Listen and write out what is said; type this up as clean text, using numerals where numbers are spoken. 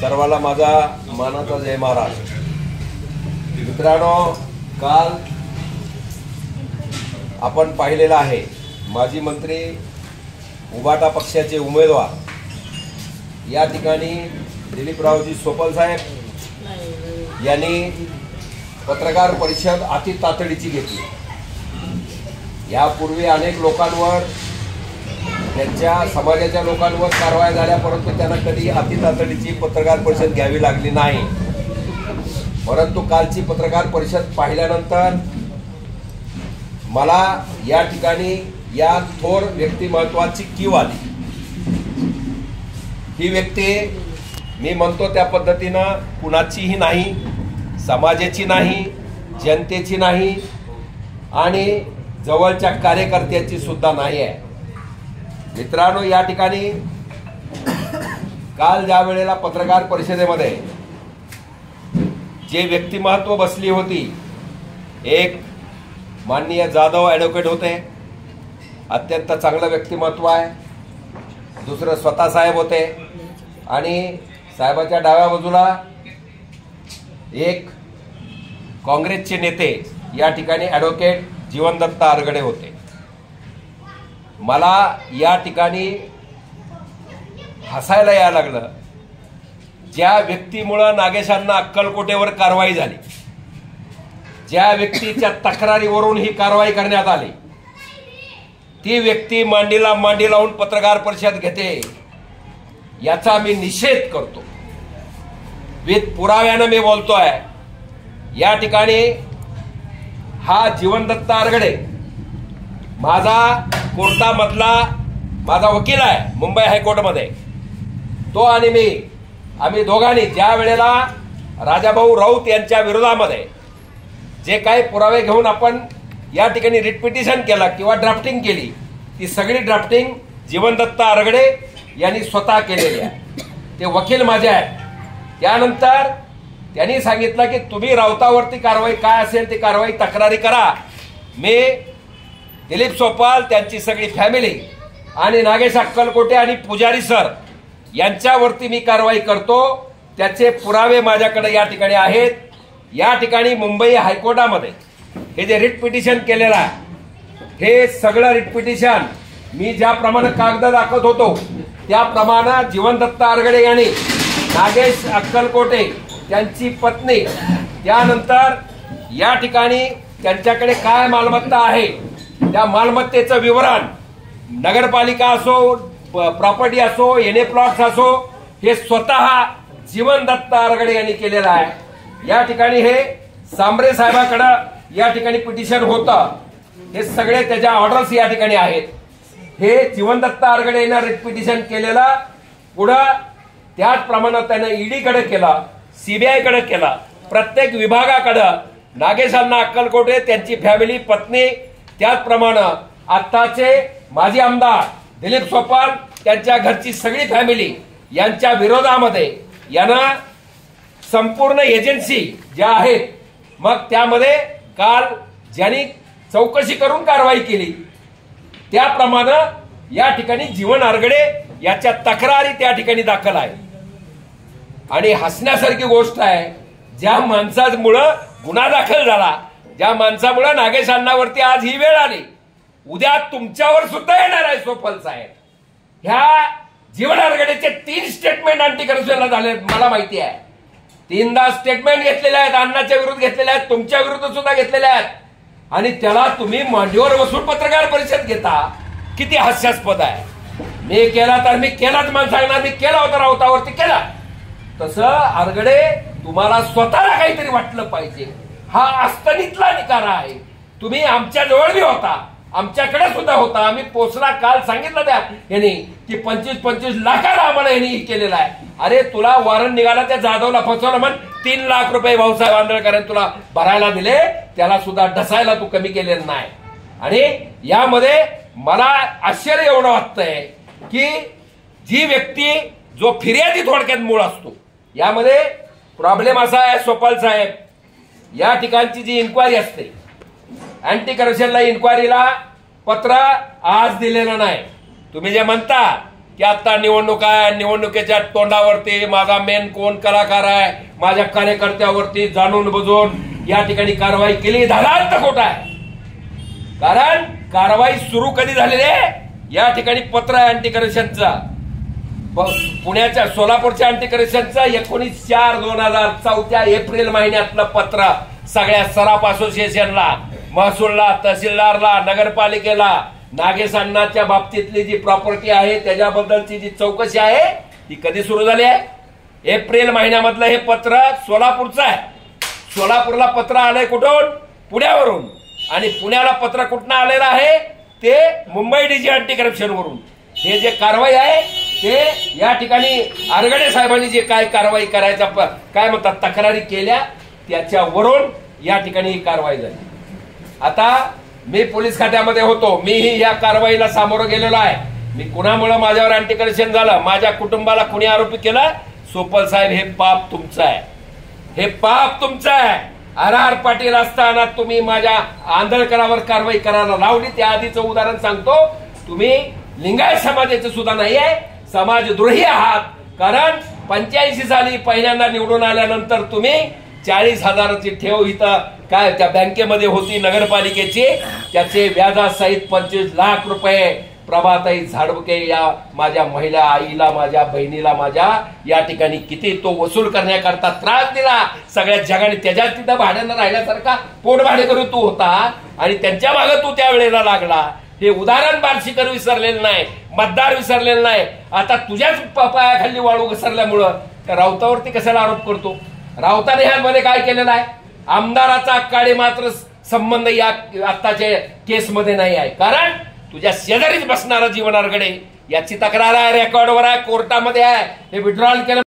सर्वाला माझा मानाचा जय महाराज। मित्रांनो, काल आपण पाहिलेला आहे माजी मंत्री उबाटा पक्षाचे उमेदवार या ठिकाणी दिलीपरावजी सोपल साहेब यांनी पत्रकार परिषद अति तातडीची घेतली। यापूर्वी अनेक लोकांवर त्यांच्या समाजाच्या लोकांवर कारवाई झाल्या, परंतु त्यांना कधी अति तातडीची पत्रकार परिषद घ्यावी लागली नाही। परंतु कालची पत्रकार परिषद पाहिल्यानंतर मला या ठिकाणी या थोर व्यक्तिमत्वाची कीव आली। ही व्यक्ती मी म्हणतो त्या पद्धतीनं कुणाचीही नाही, समाजाची नाही, जनतेची नाही आणि जवळच्या कार्यकर्त्याची सुद्धा नाही आहे। मित्रांनो, या ठिकाणी काल ज्या वेळेला पत्रकार परिषदेमध्ये जे व्यक्तिमत्व बसली होती, एक माननीय जाधव ॲडव्होकेट होते, अत्यंत चांगलं व्यक्तिमत्व आहे। दुसरं स्वतः साहेब होते आणि साहेबाच्या डाव्या बाजूला एक काँग्रेसचे नेते या ठिकाणी ॲडव्होकेट जीवनदत्त आरगडे होते। मला या ठिकाणी हसायला यायला लागलं। ज्या व्यक्तीमुळे नागेशांना अक्कलकोटेवर कारवाई झाली, ज्या व्यक्तीच्या तक्रारीवरून ही कारवाई करण्यात आली, ती व्यक्ती मांडीला मांडी लावून पत्रकार परिषद घेते, याचा मी निषेध करतो। विथ पुराव्यानं मी बोलतोय। या ठिकाणी हा जीवनदत्त आरगडे माझा कोर्टामधला माझा वकील आहे मुंबई हायकोर्टमध्ये। तो आणि आम्ही दोघांनी ज्या वेळेला राजाभाऊ राऊत यांच्या विरोधामध्ये जे काही पुरावे घेऊन आपण या ठिकाणी रिट पिटिशन केला किंवा ड्राफ्टिंग केली, ती सगळी ड्राफ्टिंग जीवनदत्त आरगडे यांनी स्वतः केलेली आहे। ते वकील माझे आहेत। त्यानंतर त्यांनी सांगितलं की तुम्ही राऊतावरती कारवाई काय असेल ती कारवाई तक्रारी करा। मी दिलीप सोपाल, त्यांची सगळी फॅमिली आणि नागेश अक्कलकोटे आणि पुजारी सर यांच्यावरती मी कारवाई करतो। त्याचे पुरावे माझ्याकडे या ठिकाणी आहेत। या ठिकाणी मुंबई हायकोर्टामध्ये हे जे रिट पिटिशन केलेलं आहे, हे सगळं रिट पिटिशन मी ज्याप्रमाणे कागद दाखवत होतो त्याप्रमाणे जीवनदत्त आरगडे यांनी नागेश अक्कलकोटे त्यांची पत्नी, त्यानंतर या ठिकाणी त्यांच्याकडे काय मालमत्ता आहे त्या मालमत्तेचं विवरण, नगरपालिका असो, प्रॉपर्टी असो, एनए प्लॉट्स असो, हे स्वतः जीवनदत्त आरगडे यांनी केलेलं आहे। या ठिकाणी हे सांबरे साहेबांकडे या ठिकाणी पिटिशन होतं, हे सगळे त्याच्या ऑर्डर्स या ठिकाणी आहेत। हे जीवनदत्त आरगडे यांनी रिट पिटिशन केलेलं, पुढं त्याचप्रमाणे त्याने ईडीकडे केलं, सीबीआयकडे केलं, प्रत्येक विभागाकडे नागेशांना अक्कलकोटे त्यांची फॅमिली, पत्नी, त्याचप्रमाणे आत्ताचे माजी आमदार दिलीप सोपाल त्यांच्या घरची सगळी फॅमिली यांच्या विरोधामध्ये यांना संपूर्ण एजन्सी ज्या आहेत, मग त्यामध्ये काल ज्यांनी चौकशी करून कारवाई केली त्याप्रमाणे या ठिकाणी जीवन आरगडे याच्या तक्रारी त्या ठिकाणी दाखल आहे। आणि हसण्यासारखी गोष्ट आहे, ज्या माणसामुळे गुन्हा दाखल झाला, ज्या माणसामुळे नागेश अण्णावरती आज ही वेळ आली, उद्या तुमच्यावर सुद्धा येणार आहे सोपल साहेब। ह्या जीवन आरगडेचे 3 स्टेटमेंट अँटी करप्शनला झाले, मला माहिती आहे। 3दा स्टेटमेंट घेतलेले आहेत, अण्णाच्या विरुद्ध घेतलेले आहेत, तुमच्या विरुद्ध सुद्धा घेतलेले आहेत, आणि त्याला तुम्ही मांडीवर बसून पत्रकार परिषद घेता, किती हास्यास्पद आहे। मी केला तर मी केलाच म्हणून सांगणार, मी केला होता राऊतावरती केला। तसं आरगडे तुम्हाला स्वतःला काहीतरी वाटलं पाहिजे, हा अस्तनीतला निकारा आहे। तुम्ही आमच्या जवळ बी होता, आमच्याकडे सुद्धा होता, आम्ही पोचला। काल सांगितलं त्या यांनी की 25-25 लाखाला आम्हाला यांनी केलेला आहे। अरे तुला वॉरंट निघाला, त्या जाधवला फसवलं म्हण, 3 लाख रुपये भाऊसाहेब आंधळकरांनी तुला भरायला दिले, त्याला सुद्धा ढसायला तू कमी केलेलं नाही। आणि यामध्ये मला आश्चर्य एवढं वाटतंय की जी व्यक्ती जो फिर्यादी थोडक्यात मूळ असतो, यामध्ये प्रॉब्लेम असा आहे सोपाल साहेब, या ठिकाणची जी इन्क्वायरी असते, अँटी करप्शनला इन्क्वायरीला पत्र आज दिलेलं नाही। तुम्ही जे म्हणता की आता निवडणूक आहे, निवडणुकीच्या तोंडावरती माझा मेन कोण कलाकार आहे, माझ्या कार्यकर्त्यावरती जाणून बुजून या ठिकाणी कारवाई केली, झाला अर्थ खोटा आहे. कारण कारवाई सुरू कधी झालेली आहे, या ठिकाणी पत्र आहे अँटी करप्शनचा, पुण्याच्या सोलापूरच्या अँटी करप्शनचं 19/4/2014 एप्रिल महिन्यातलं पत्र सगळ्या सराफ असोसिएशनला, महसूलला, तहसीलदारला, नगरपालिकेला नागेश अण्णांच्या बाबतीतली जी प्रॉपर्टी आहे त्याच्याबद्दलची जी चौकशी आहे ती कधी सुरू झाली आहे? एप्रिल महिन्यामधलं हे पत्र सोलापूरचं आहे. सोलापूरला पत्र आलंय कुठून? पुण्यावरून. आणि पुण्याला पत्र कुठनं आलेलं आहे? ते मुंबई डीजी अँटी करप्शन वरून. हे जे कारवाई आहे ते या ठिकाणी आरगडे साहेबांनी जे काय कारवाई करायचा काय म्हणतात तक्रारी केल्या त्याच्यावरून या ठिकाणी ही कारवाई झाली. आता मी पोलीस खात्यामध्ये होतो, मीही या कारवाईला सामोरं गेलेलो आहे. मी कुणामुळे माझ्यावर अँटी करप्शन झालं, माझ्या कुटुंबाला कुणी आरोपी केलं? सोपल साहेब, हे पाप तुमचं आहे, हे पाप तुमचं आहे. आर पाटील असताना तुम्ही माझ्या आंधळकरावर कारवाई करायला लावली. त्या आधीचं उदाहरण सांगतो. तुम्ही लिंगायत समाजाचे सुद्धा नाही आहे, समाजद्रोही आहात. कारण 85 साली पहिल्यांदा निवडून आल्यानंतर तुम्ही 40,000ची ठेव इथं काय त्या बँकेमध्ये होती नगरपालिकेची, त्याचे व्याजासहित 25 लाख रुपये प्रभाताई झाडबुके या माझ्या महिला आईला, माझ्या बहिणीला, माझ्या या ठिकाणी किती तो वसूल करण्याकरता त्रास दिला. सगळ्या जगाने त्याच्यात तिथं भाड्यानं राहिल्यासारखा पोट भाडे करू तू होता आणि त्यांच्या मागे तू त्यावेळेला लागला. हे उदाहरण बार्शीकर विसरलेलं नाही, मतदार विसरलेलं नाही. आता तुझ्याच पायाखाली वाळू घसरल्यामुळं त्या राऊतावरती कशाला आरोप करतो? राऊताने ह्यामध्ये काय केलेलं आहे? आमदाराचा काळे मात्र संबंध या आत्ताच्या केसमध्ये नाही आहे. कारण तुझ्या शेजारीच बसणारा जीवन आरगडे याची तक्रार आहे, रेकॉर्डवर आहे, कोर्टामध्ये आहे. हे विड्रॉल केलं